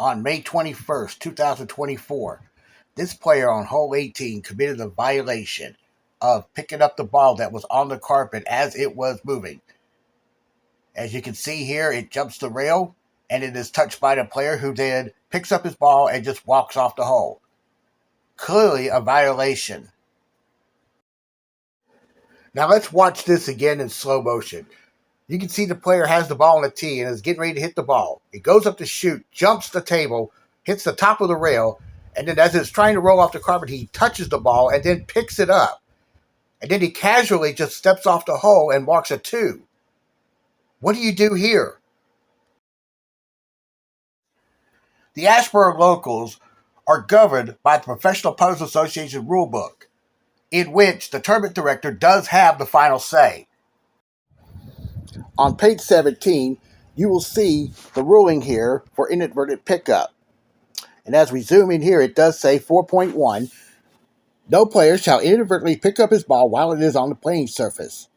On May 21st, 2024, this player on hole 18 committed a violation of picking up the ball that was on the carpet as it was moving. As you can see here, it jumps the rail and it is touched by the player, who then picks up his ball and just walks off the hole. Clearly a violation. Now let's watch this again in slow motion. You can see the player has the ball on the tee and is getting ready to hit the ball. It goes up to shoot, jumps the table, hits the top of the rail, and then as it's trying to roll off the carpet, he touches the ball and then picks it up. And then he casually just steps off the hole and walks a two. What do you do here? The Ashburn locals are governed by the Professional Putters Association rulebook, in which the tournament director does have the final say. On page 17, you will see the ruling here for inadvertent pickup. And as we zoom in here, it does say 4.1, no player shall inadvertently pick up his ball while it is on the playing surface.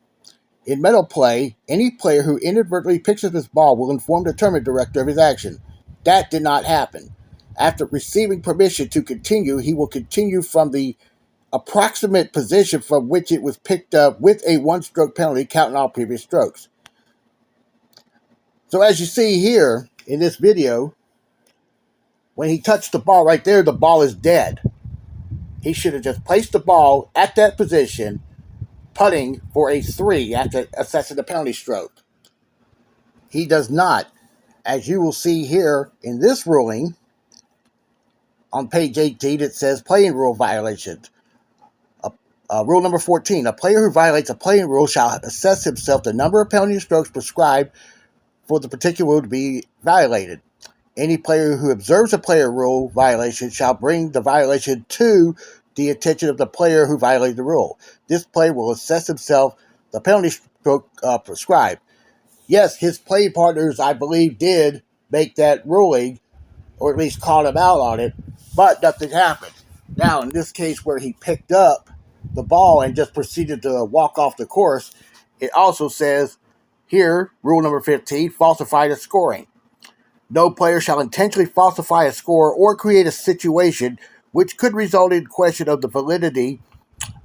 In medal play, any player who inadvertently picks up his ball will inform the tournament director of his action. That did not happen. After receiving permission to continue, he will continue from the approximate position from which it was picked up with a one-stroke penalty, counting all previous strokes. So as you see here in this video, when he touched the ball right there, the ball is dead. He should have just placed the ball at that position, putting for a 3 after assessing the penalty stroke. He does not. As you will see here in this ruling, on page 18, it says playing rule violations. Rule number 14, a player who violates a playing rule shall assess himself the number of penalty strokes prescribed for the particular rule to be violated. Any player who observes a player rule violation shall bring the violation to the attention of the player who violated the rule. This player will assess himself the penalty stroke prescribed. Yes, his play partners, I believe, did make that ruling, or at least called him out on it, but nothing happened. Now, in this case where he picked up the ball and just proceeded to walk off the course, it also says here, rule number 15, falsify the scoring. No player shall intentionally falsify a score or create a situation which could result in question of the validity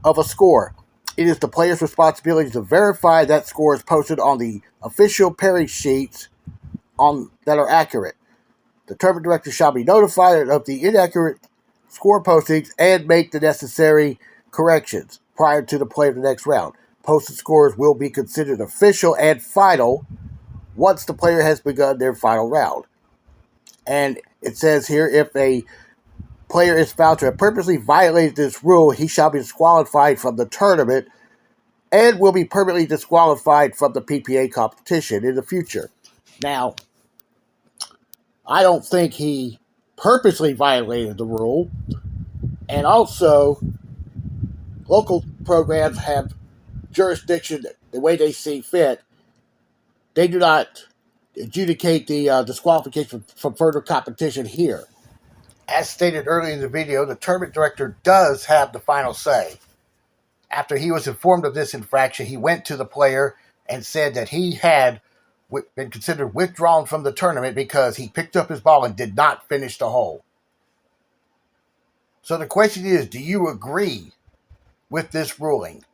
of a score. It is the player's responsibility to verify that score is posted on the official pairing sheets that are accurate. The tournament director shall be notified of the inaccurate score postings and make the necessary corrections prior to the play of the next round. Posted scores will be considered official and final once the player has begun their final round. And it says here, if a player is found to have purposely violated this rule, he shall be disqualified from the tournament and will be permanently disqualified from the PPA competition in the future. Now, I don't think he purposely violated the rule. And also, local programs have jurisdiction the way they see fit. They do not adjudicate the disqualification from further competition here. As stated earlier in the video, the tournament director does have the final say. After he was informed of this infraction, he went to the player and said that he had been considered withdrawn from the tournament because he picked up his ball and did not finish the hole. So the question is, do you agree with this ruling?